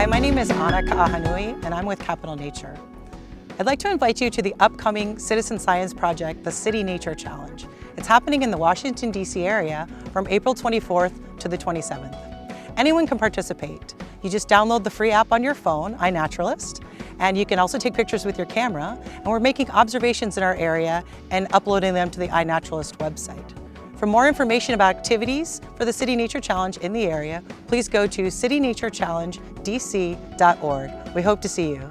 Hi, my name is Ana Ka'ahanui, and I'm with Capital Nature. I'd like to invite you to the upcoming citizen science project, the City Nature Challenge. It's happening in the Washington, D.C. area from April 24th to the 27th. Anyone can participate. You just download the free app on your phone, iNaturalist, and you can also take pictures with your camera, and we're making observations in our area and uploading them to the iNaturalist website. For more information about activities for the City Nature Challenge in the area, please go to citynaturechallengedc.org. We hope to see you.